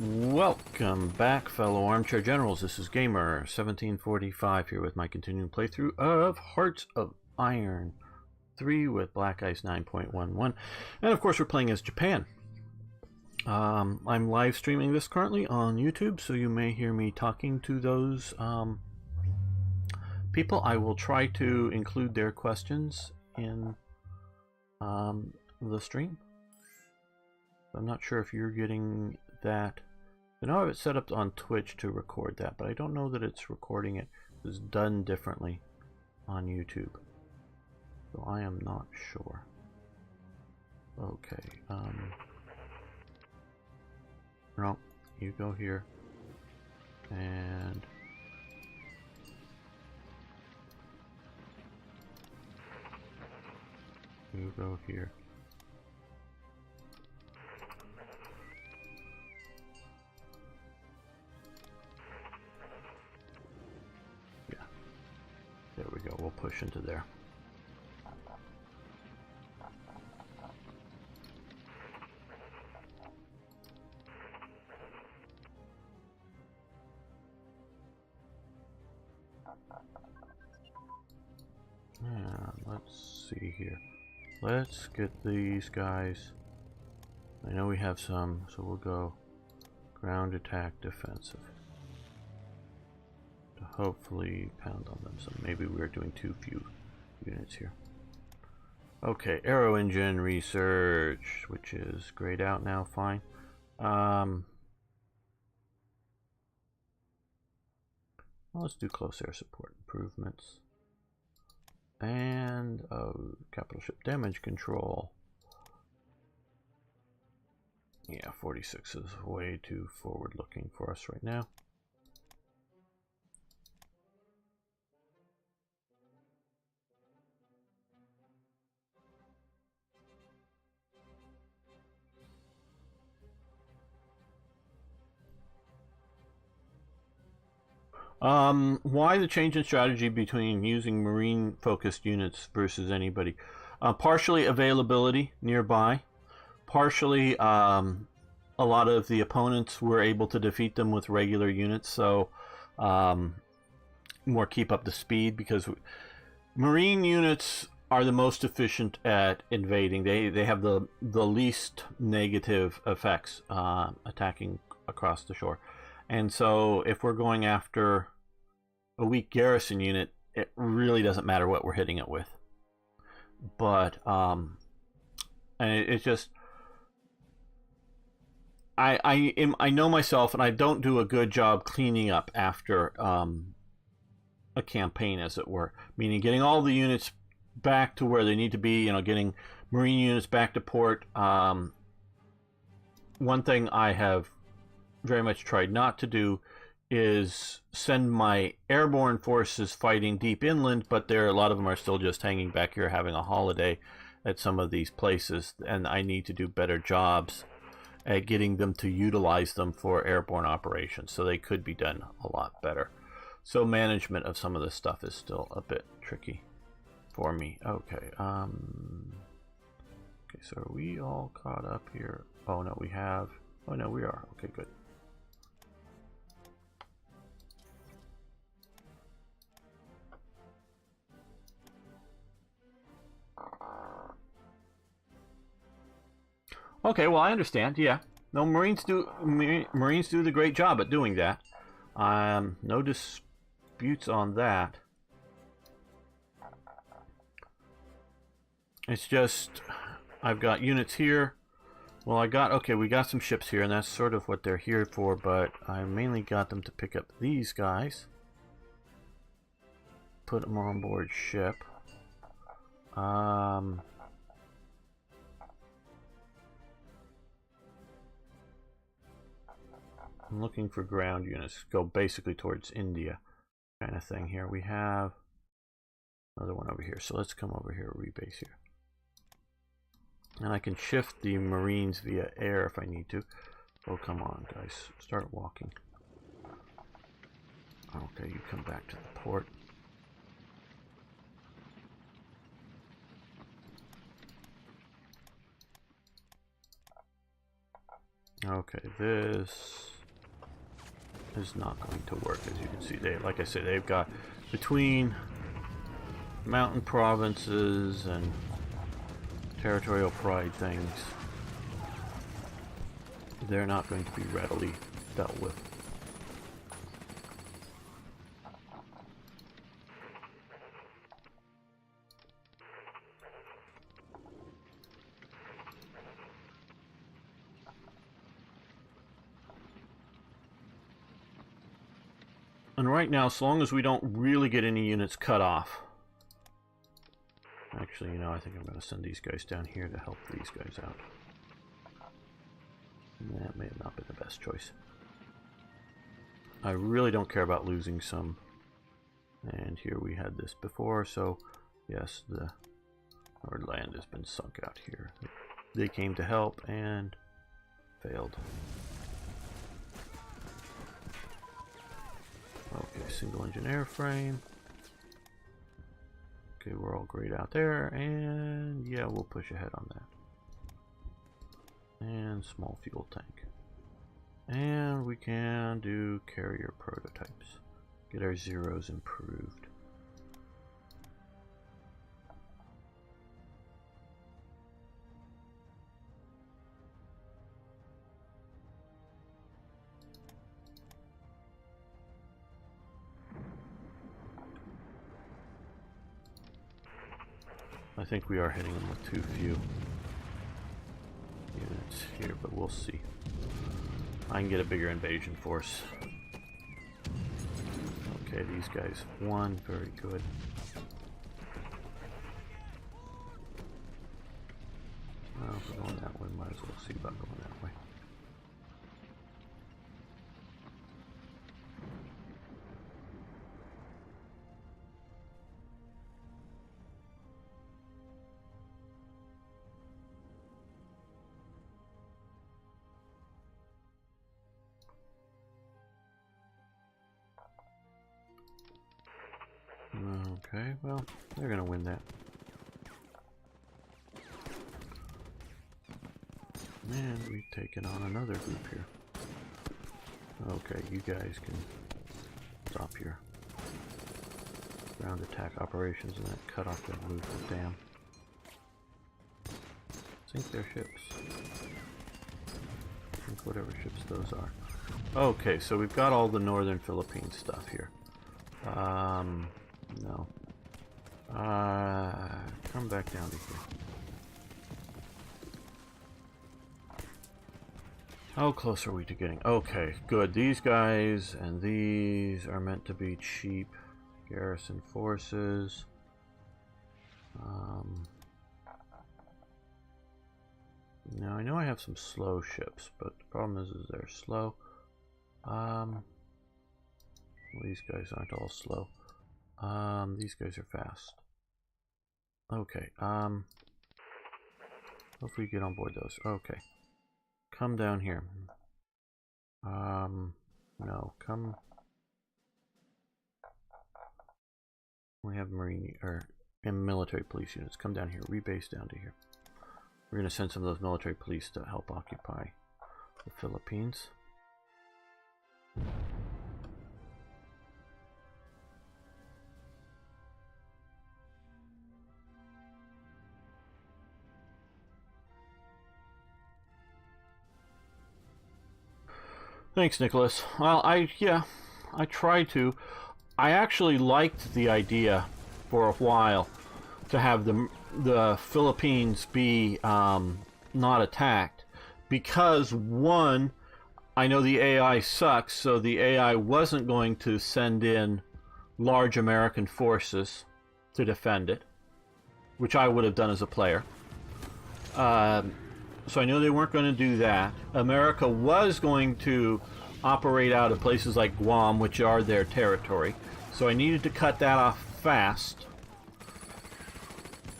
Welcome back, fellow armchair generals. This is Gamer 1745 here with my continuing playthrough of Hearts of Iron 3 with Black Ice 9.11, and of course we're playing as Japan. I'm live streaming this currently on YouTube, so you may hear me talking to those people. I will try to include their questions in the stream. I'm not sure if you're getting that. I know I have it set up on Twitch to record that, but I don't know that it's recording it. It's done differently on YouTube, so I am not sure. Okay, no, you go here, and you go here. There we go, we'll push into there. And let's see here. Let's get these guys. I know we have some, so we'll go ground attack defensive. To hopefully pound on them. So maybe we're doing too few units here. Okay, aero engine research, which is grayed out now, fine. Let's do close air support improvements. And capital ship damage control. Yeah, 46 is way too forward looking for us right now. Why the change in strategy between using marine focused units versus anybody? Partially availability nearby, partially a lot of the opponents were able to defeat them with regular units, so more keep up the speed, because marine units are the most efficient at invading. They have the least negative effects attacking across the shore. And so if we're going after a weak garrison unit, it really doesn't matter what we're hitting it with. But and it's just I know myself, and I don't do a good job cleaning up after a campaign, as it were. Meaning getting all the units back to where they need to be. You know, getting marine units back to port. One thing I have very much tried not to do is send my airborne forces fighting deep inland, but a lot of them are still just hanging back here having a holiday at some of these places, and I need to do better jobs at getting them to utilize them for airborne operations, so they could be done a lot better. So management of some of this stuff is still a bit tricky for me. Okay, okay, so are we all caught up here? Oh no, we have. Oh no, we are. Okay, good. Okay, well, I understand. Yeah, no, Marines do the great job at doing that. No disputes on that. It's just I've got units here. Well, okay, we got some ships here, and that's sort of what they're here for. But I mainly got them to pick up these guys, put them on board ship. I'm looking for ground units, go basically towards India kind of thing here. We have another one over here, so let's come over here, rebase here. And I can shift the Marines via air if I need to. Oh, come on, guys, start walking. Okay, you come back to the port. Okay, this is not going to work, as you can see. They, like I said, they've got between mountain provinces and territorial pride things. They're not going to be readily dealt with. And right now, so long as we don't really get any units cut off. Actually, you know, I think I'm going to send these guys down here to help these guys out. That may have not been the best choice. I really don't care about losing some. And here we had this before, so yes, our land has been sunk out here. They came to help and failed. Okay, single engine airframe. Okay, we're all great out there, and yeah, we'll push ahead on that. And small fuel tank. And we can do carrier prototypes. Get our zeros improved. I think we are hitting them with too few units here, but we'll see. I can get a bigger invasion force. Okay, these guys won. Very good. Well, if we're going that way, might as well see about going that way. Okay, well, they're gonna win that. And we've taken on another group here. Okay, you guys can stop your ground attack operations and then cut off that loop of the dam. Sink their ships. Sink whatever ships those are. Okay, so we've got all the northern Philippines stuff here. No. Come back down to here. How close are we to getting? Okay, good. These guys and these are meant to be cheap garrison forces. Now I know I have some slow ships, but the problem is they're slow. Well, these guys aren't all slow. These guys are fast. Okay, hopefully you get on board those. Okay. Come down here. No, come. We have marine and military police units. Come down here. Rebase down to here. We're going to send some of those military police to help occupy the Philippines. Thanks, Nicholas. Well, I tried to. I actually liked the idea for a while to have the Philippines be not attacked because, one, I know the AI sucks, so the AI wasn't going to send in large American forces to defend it, which I would have done as a player. So I know they weren't going to do that. America was going to operate out of places like Guam, which are their territory. So I needed to cut that off fast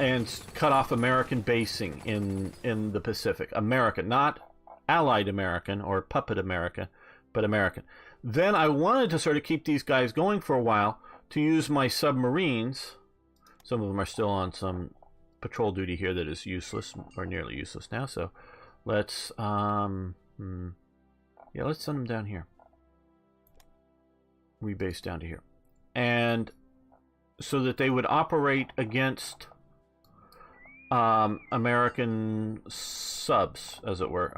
and cut off American basing in the Pacific. American, not Allied American or puppet American, but American. Then I wanted to sort of keep these guys going for a while to use my submarines. Some of them are still on some patrol duty here that is useless or nearly useless now, so let's Yeah, let's send them down here. Rebase down to here. And so that they would operate against American subs, as it were.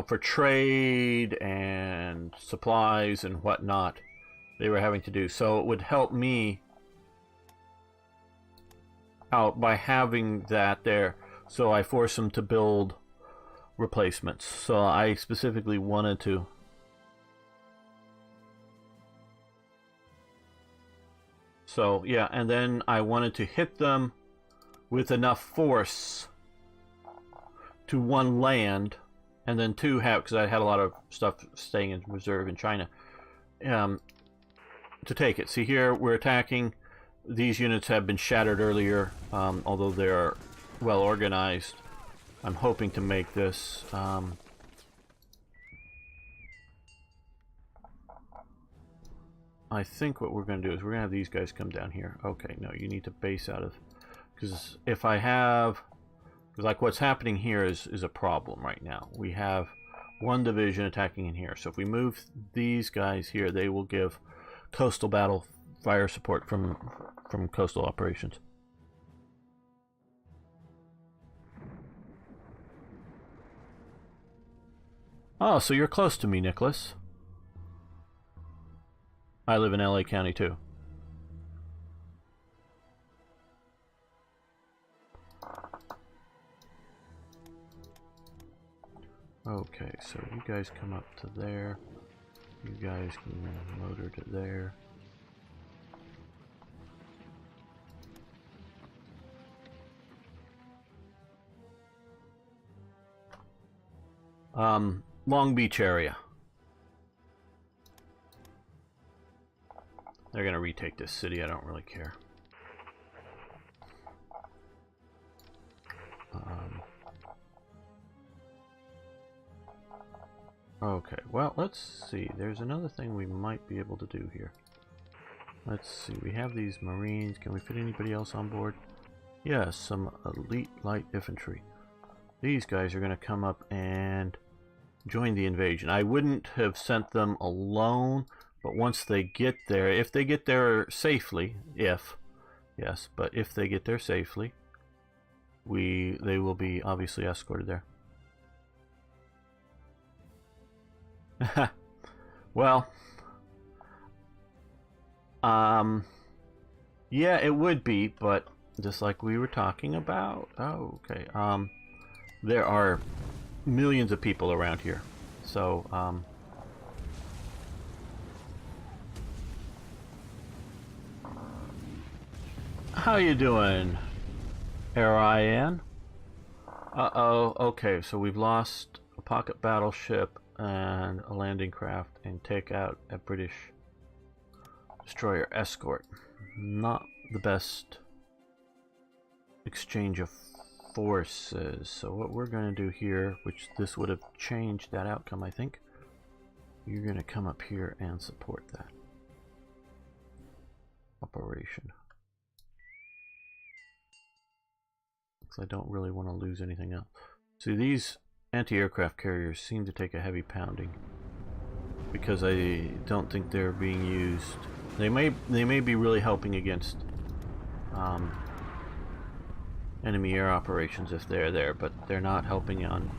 For trade and supplies and whatnot, they were having to do. So it would help me out by having that there. So I force them to build replacements. So I specifically wanted to. So yeah, and then I wanted to hit them with enough force to one, land, and then two, have, because I had a lot of stuff staying in reserve in China, to take it. See here, we're attacking. These units have been shattered earlier, although they're well organized. I'm hoping to make this. I think what we're going to do is we're going to have these guys come down here. Okay, no, you need to base out of... Because if I have... Because like what's happening here is a problem right now. We have one division attacking in here. So if we move these guys here, they will give coastal battle fire support from coastal operations. Oh, so you're close to me, Nicholas. I live in LA County too. Okay, so you guys come up to there. You guys can motor to there. Long Beach area. They're gonna retake this city, I don't really care. Okay, well, let's see. There's another thing we might be able to do here. Let's see, we have these Marines. Can we fit anybody else on board? Yes, some elite light infantry. These guys are gonna come up and join the invasion. I wouldn't have sent them alone, but once they get there, if they get there safely, yes, but if they get there safely, they will be obviously escorted there. Well, yeah, it would be, but just like we were talking about. Oh, okay. There are millions of people around here, so how you doing, Ariane? Uh-oh, okay, so we've lost a pocket battleship and a landing craft and take out a British destroyer escort. Not the best exchange of forces. So what we're going to do here, which this would have changed that outcome, I think. You're going to come up here and support that operation. Because I don't really want to lose anything else. See, these anti-aircraft carriers seem to take a heavy pounding because I don't think they're being used. They may be really helping against enemy air operations if they're there, but they're not helping on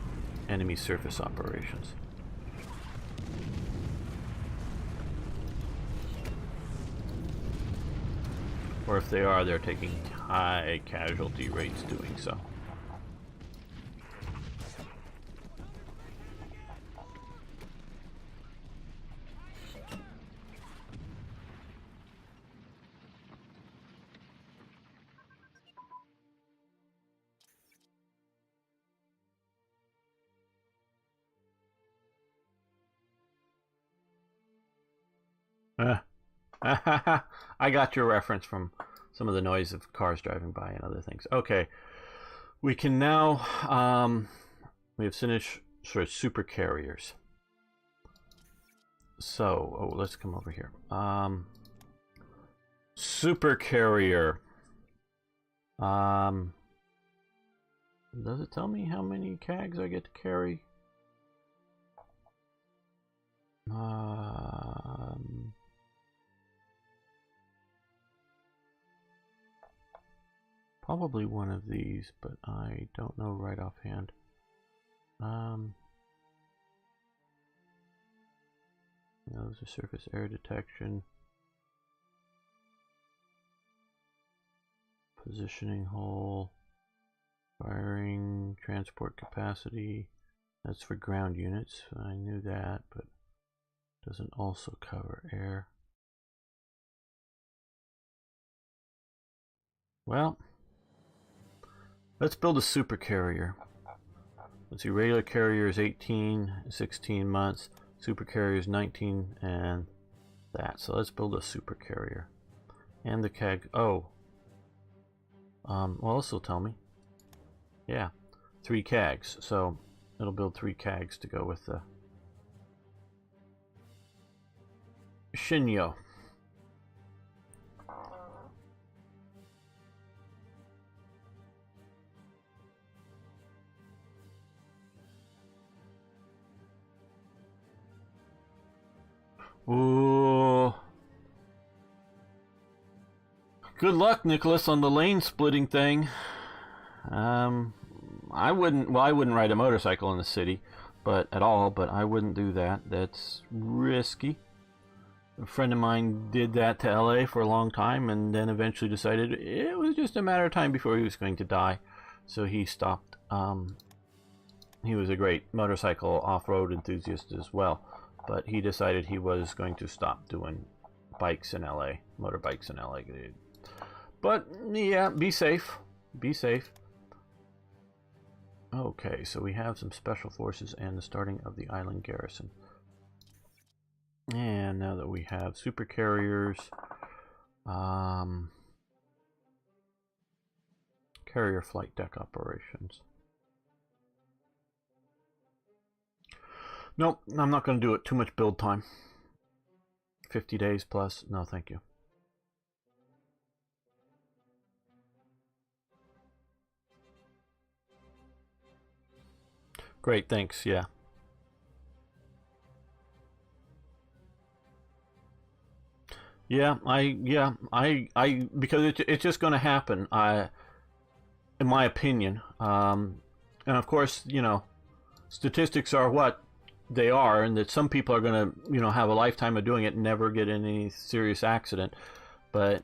enemy surface operations. Or if they are, they're taking high casualty rates doing so. I got your reference from some of the noise of cars driving by and other things. Okay, we can now we have finished sort of super carriers. So let's come over here. Super carrier. Does it tell me how many CAGs I get to carry? Probably one of these, but I don't know right offhand. Those are surface air detection, positioning hole, firing, transport capacity. That's for ground units. I knew that, but doesn't also cover air. Well, let's build a super carrier. Let's see, regular carrier is 18, 16 months. Super carrier is 19 and that. So let's build a super carrier. And the CAG, well, this will tell me. Yeah, 3 CAGs. So it'll build 3 CAGs to go with the Shinyo. Ooh. Good luck, Nicholas, on the lane splitting thing. I wouldn't ride a motorcycle in the city, but I wouldn't do that. That's risky. A friend of mine did that to LA for a long time and then eventually decided it was just a matter of time before he was going to die. So he stopped. He was a great motorcycle off-road enthusiast as well, but he decided he was going to stop doing bikes in LA, motorbikes in LA. But yeah, be safe. Be safe. Okay, so we have some special forces and the starting of the island garrison. And now that we have super carriers, carrier flight deck operations. Nope, I'm not going to do it. Too much build time. 50 days plus. No, thank you. Great, thanks. Yeah. Yeah, because it's just going to happen. In my opinion, and of course, you know, statistics are what they are, and that some people are going to, you know, have a lifetime of doing it and never get in any serious accident. But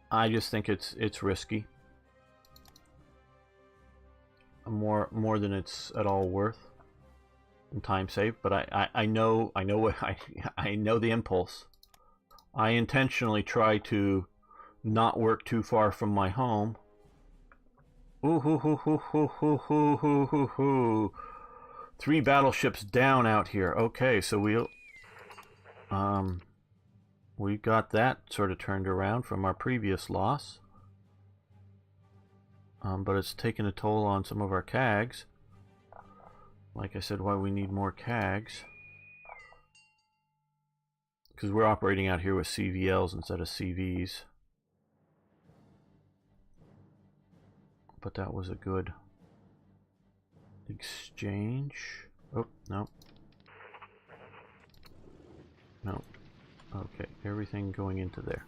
I just think it's risky, more than it's at all worth, and time saved. But I know what I know the impulse. I intentionally try to not work too far from my home. Ooh, hoo, hoo, hoo, hoo, hoo, hoo, hoo, hoo, hoo. 3 battleships down out here. Okay, so we got that sort of turned around from our previous loss. But it's taken a toll on some of our CAGs. Like I said, why we need more CAGs. Because we're operating out here with CVLs instead of CVs. But that was a good exchange. Oh, no. No. Okay, everything going into there.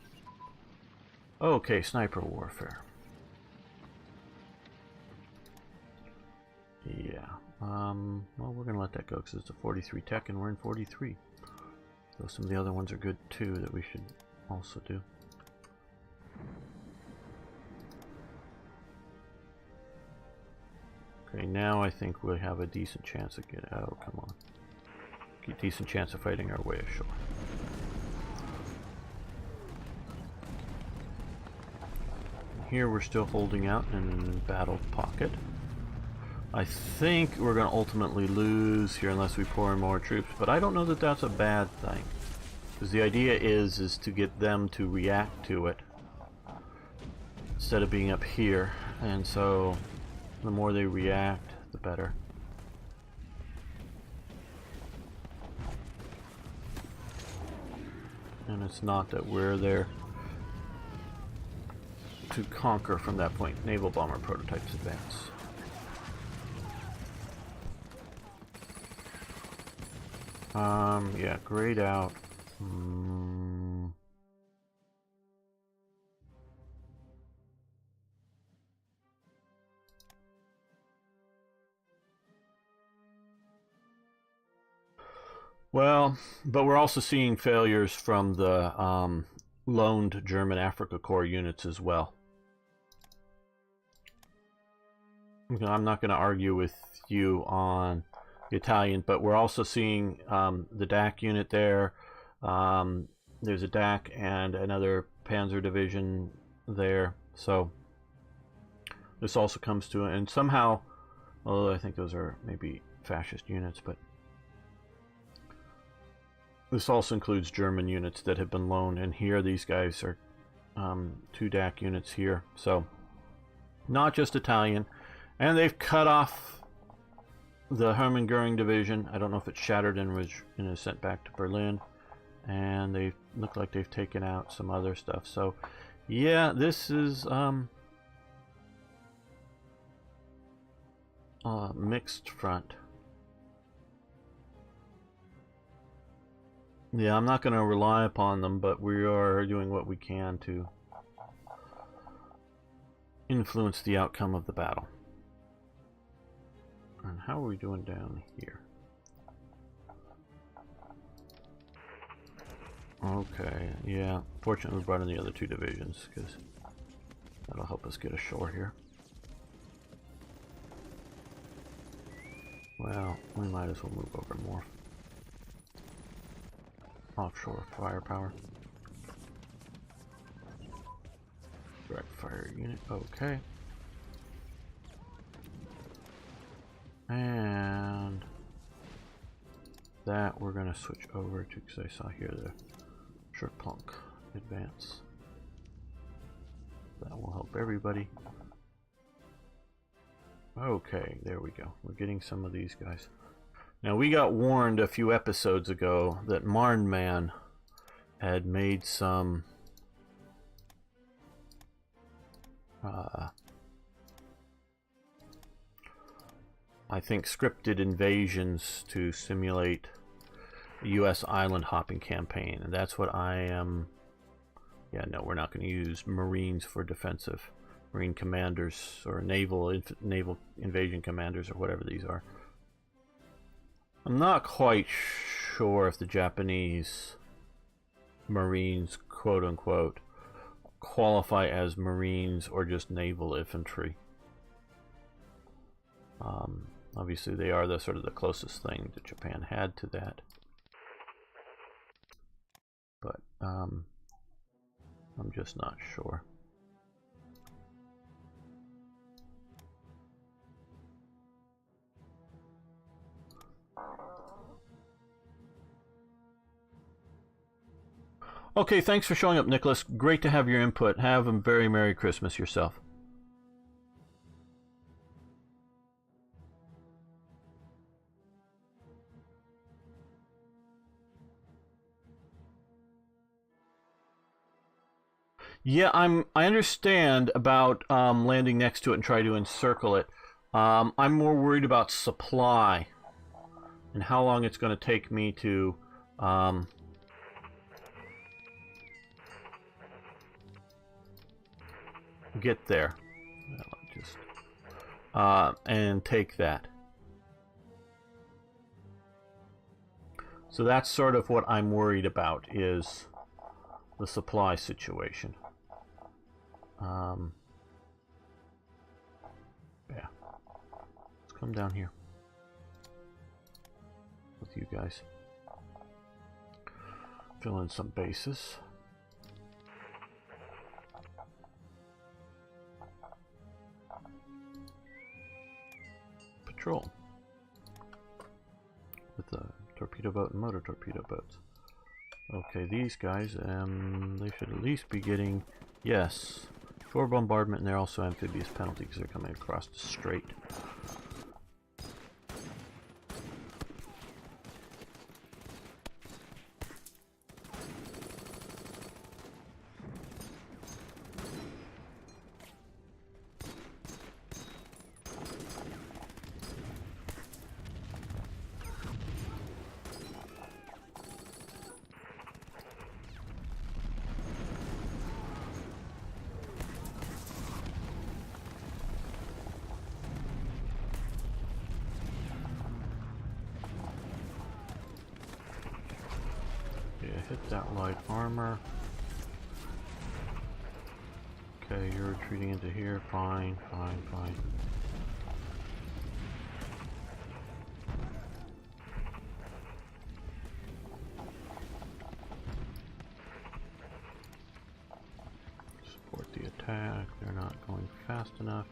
Okay, sniper warfare. Yeah. Well, we're going to let that go because it's a 43 tech and we're in 43. Though some of the other ones are good too that we should also do. Okay, now I think we'll have a decent chance of get out. Come on. A decent chance of fighting our way ashore. Here we're still holding out in battle pocket. I think we're going to ultimately lose here unless we pour in more troops, but I don't know that that's a bad thing. Because the idea is to get them to react to it instead of being up here, and so the more they react, the better. And it's not that we're there to conquer from that point. Naval bomber prototypes advance. Yeah, grayed out. Well, but we're also seeing failures from the loaned German Africa Corps units as well. I'm not going to argue with you on the Italian, but we're also seeing the DAC unit there. There's a DAC and another Panzer division there. So this also comes to, and somehow, although I think those are maybe fascist units, but this also includes German units that have been loaned, and here these guys are 2 DAC units here. So not just Italian. And they've cut off the Hermann Goering division. I don't know if it's shattered and was sent back to Berlin. And they look like they've taken out some other stuff. So yeah, this is mixed front. Yeah, I'm not going to rely upon them, but we are doing what we can to influence the outcome of the battle. And how are we doing down here? Okay, yeah. Fortunately, we brought in the other 2 divisions, because that'll help us get ashore here. Well, we might as well move over more offshore firepower. Direct fire unit, okay. And that we're going to switch over to, because I saw here the Schurplank advance. That will help everybody. Okay, there we go. We're getting some of these guys. Now, we got warned a few episodes ago that Marnman had made some I think scripted invasions to simulate a U.S. island hopping campaign, and that's what I am. Yeah, no, we're not going to use Marines for defensive. Marine commanders or naval invasion commanders or whatever these are. I'm not quite sure if the Japanese Marines, quote unquote, qualify as Marines or just naval infantry. Obviously, they are the sort of the closest thing that Japan had to that. But I'm just not sure. Okay, thanks for showing up, Nicholas. Great to have your input. Have a very Merry Christmas yourself. Yeah, I understand about landing next to it and try to encircle it. I'm more worried about supply and how long it's going to take me to get there. Just and take that. So that's sort of what I'm worried about, is the supply situation. Yeah. Let's come down here with you guys. Fill in some bases. Patrol. With the torpedo boat and motor torpedo boats. Okay, these guys, they should at least be getting, yes, shore bombardment, and they're also amphibious penalty because they're coming across the strait. hit that light armor. Okay, you're retreating into here. Fine, fine, fine. Support the attack. They're not going fast enough.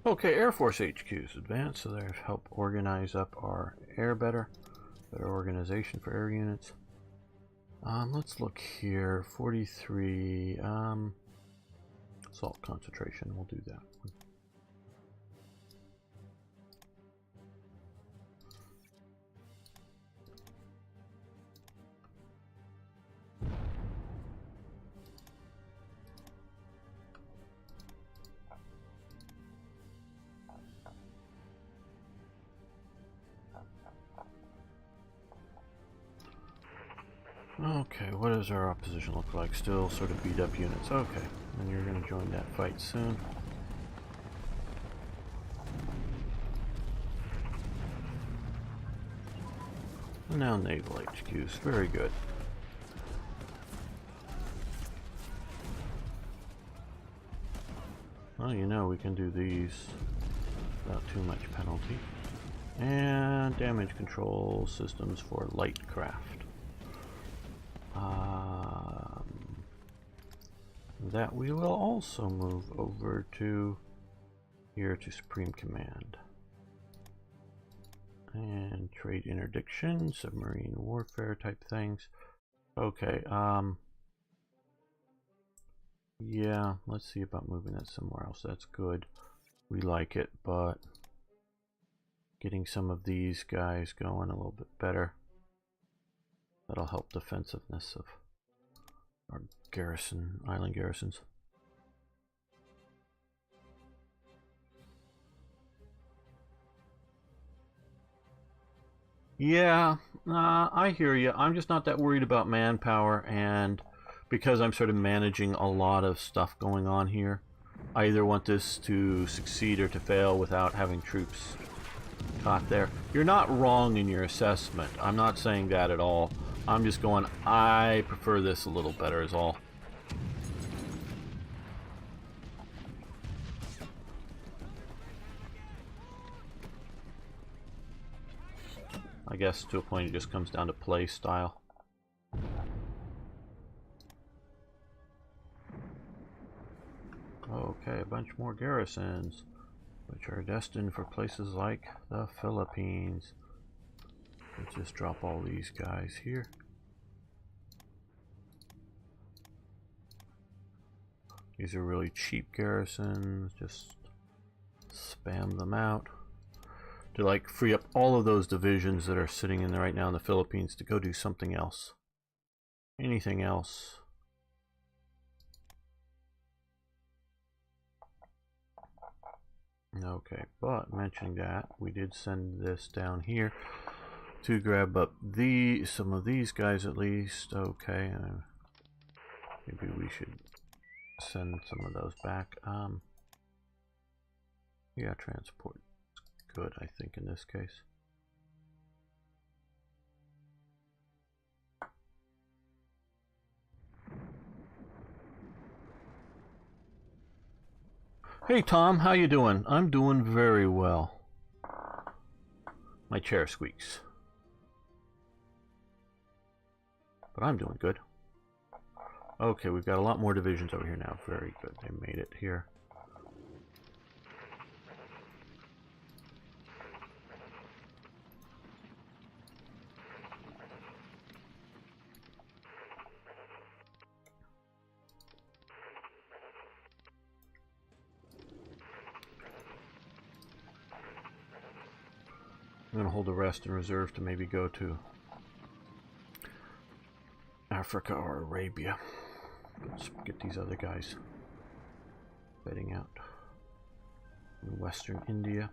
Okay, Air Force HQ's advanced, so they've helped organize up our air better. Better organization for air units. Let's look here. 43. Assault concentration. We'll do that. Okay, what does our opposition look like? Still sort of beat up units. Okay, and you're going to join that fight soon. And now Naval HQs. Very good. Well, you know we can do these without too much penalty. And damage control systems for light craft. That we will also move over to here to Supreme Command. And trade interdiction, submarine warfare type things. Okay, yeah, let's see about moving that somewhere else. That's good. We like it, but getting some of these guys going a little bit better. That'll help defensiveness of our garrison, island garrisons. Yeah, I hear you. I'm just not that worried about manpower, and because I'm sort of managing a lot of stuff going on here, I either want this to succeed or to fail without having troops caught there. You're not wrong in your assessment. I'm not saying that at all. I'm just going, I prefer this a little better is all. I guess to a point it just comes down to play style. Okay, a bunch more garrisons, which are destined for places like the Philippines. Let's just drop all these guys here. These are really cheap garrisons, just spam them out. To like free up all of those divisions that are sitting in there right now in the Philippines to go do something else. Anything else. Okay, but mentioning that, we did send this down here to grab up some of these guys at least. Okay, maybe we should send some of those back. Yeah, transport. Good, I think, in this case. Hey Tom, how you doing? I'm doing very well. My chair squeaks. But I'm doing good. Okay, we've got a lot more divisions over here now. Very good, they made it here. I'm going to hold a rest in reserve to maybe go to Africa or Arabia. Let's get these other guys bedding out in Western India.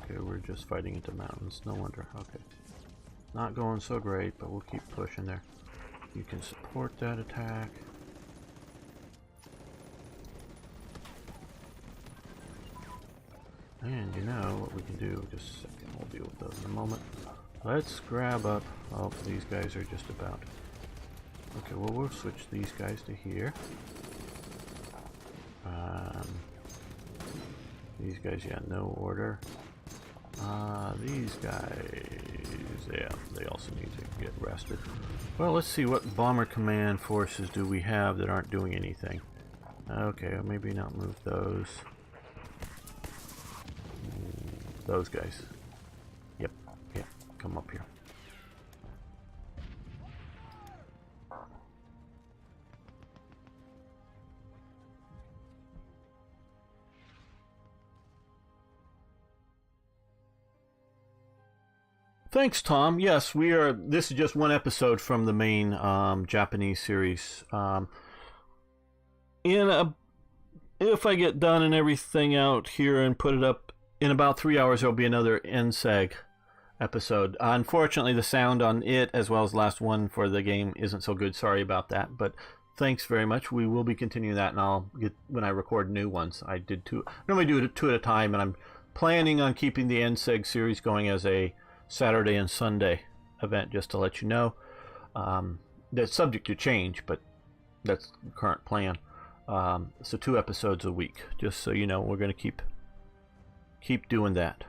Okay, we're just fighting into mountains. No wonder. Okay. Not going so great, but we'll keep pushing there. You can support that attack. And you know what we can do. Just a second. We'll deal with those in a moment. Let's grab up. Oh, these guys are just about. Okay, well, we'll switch these guys to here. These guys, yeah, no order. These guys, yeah, they also need to get rested. Well, let's see what bomber command forces do we have that aren't doing anything. Okay, maybe not move those. Those guys. Yep, come up here. Thanks, Tom. Yes, we are. This is just one episode from the main Japanese series. If I get done and everything out here and put it up in about 3 hours, there'll be another NSEG episode. Unfortunately, the sound on it, as well as the last one for the game, isn't so good. Sorry about that, but thanks very much. We will be continuing that, and I'll get when I record new ones. I normally do it 2 at a time, and I'm planning on keeping the NSEG series going as a Saturday and Sunday event, just to let you know. That's subject to change, but that's the current plan. So 2 episodes a week, just so you know. We're going to keep doing that.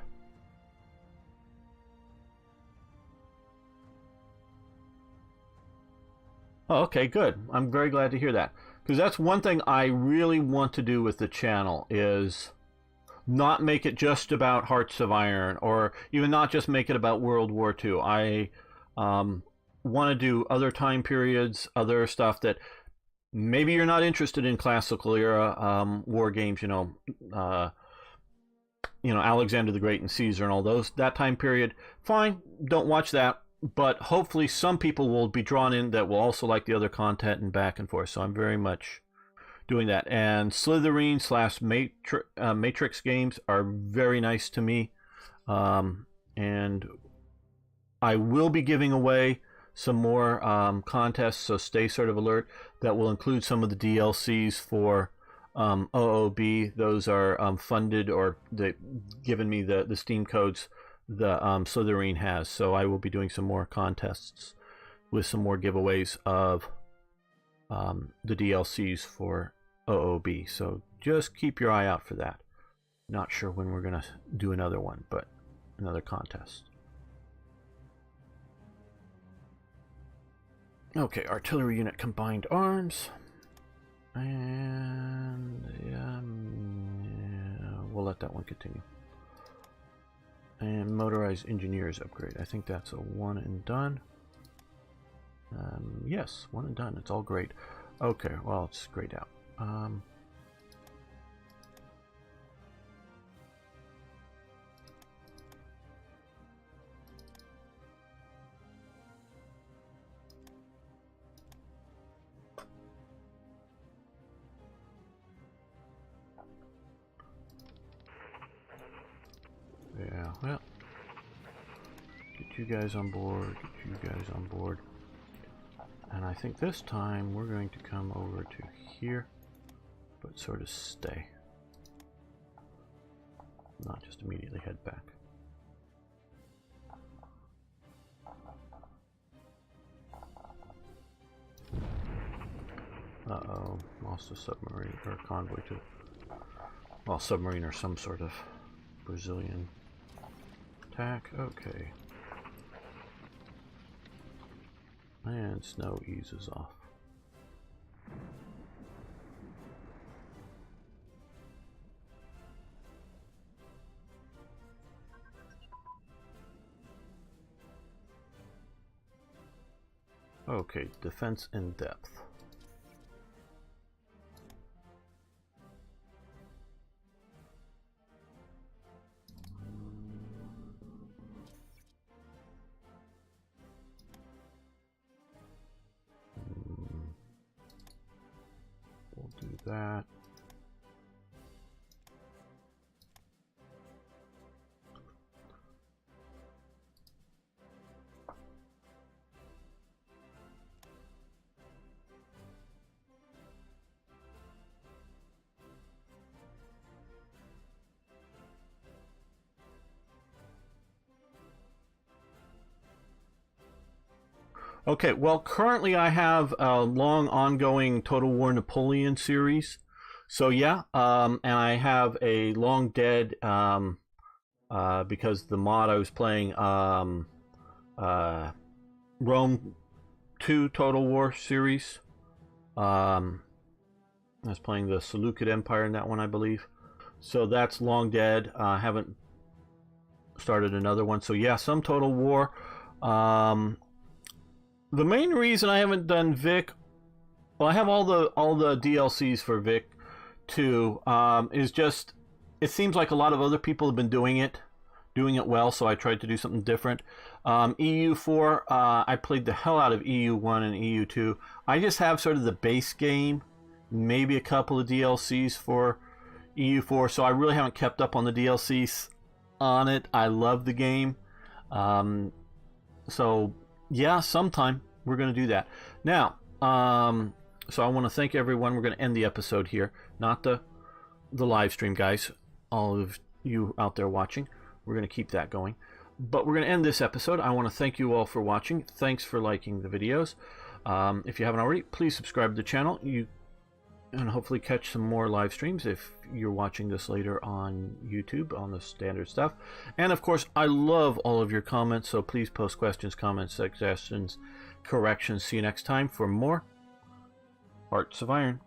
Oh, okay, good. I'm very glad to hear that, because that's one thing I really want to do with the channel is not make it just about Hearts of Iron, or even not just make it about World War II. I want to do other time periods, other stuff that maybe you're not interested in classical era war games, Alexander the Great and Caesar and all those, that time period. Fine, don't watch that, but hopefully some people will be drawn in that will also like the other content and back and forth. So I'm very much doing that. And Slytherin / Matrix games are very nice to me. And I will be giving away some more contests, so stay sort of alert. That will include some of the DLCs for OOB. Those are funded, or given me the Steam codes the Slytherin has. So I will be doing some more contests with some more giveaways of the DLCs for OOB. So just keep your eye out for that. Not sure when we're going to do another one, but another contest. Okay, artillery unit combined arms. And yeah, we'll let that one continue. And motorized engineers upgrade. I think that's a one and done. Yes, one and done. It's all great. Okay, well, it's grayed out. Yeah, well, get you guys on board, and I think this time we're going to come over to here, but sort of stay, not just immediately head back. Uh-oh, lost a submarine, or a convoy to, well, submarine or some sort of Brazilian attack. Okay. And snow eases off. Okay, defense in depth. We'll do that. Okay, well, currently I have a long ongoing Total War Napoleon series. So yeah, and I have a long dead because the mod I was playing Rome 2 Total War series. I was playing the Seleucid Empire in that one, I believe. So that's long dead. I haven't started another one. So yeah, some Total War. The main reason I haven't done Vic, well, I have all the DLCs for Vic 2, is just it seems like a lot of other people have been doing it well, so I tried to do something different. EU4, I played the hell out of EU1 and EU2. I just have sort of the base game, maybe a couple of DLCs for EU4, so I really haven't kept up on the DLCs on it. I love the game. So yeah, sometime we're going to do that. Now, so I want to thank everyone. We're going to end the episode here, not the live stream, guys. All of you out there watching, we're going to keep that going. But we're going to end this episode. I want to thank you all for watching. Thanks for liking the videos. If you haven't already, please subscribe to the channel. And hopefully catch some more live streams if you're watching this later on YouTube on the standard stuff. And of course, I love all of your comments, so please post questions, comments, suggestions, corrections. See you next time for more Hearts of Iron.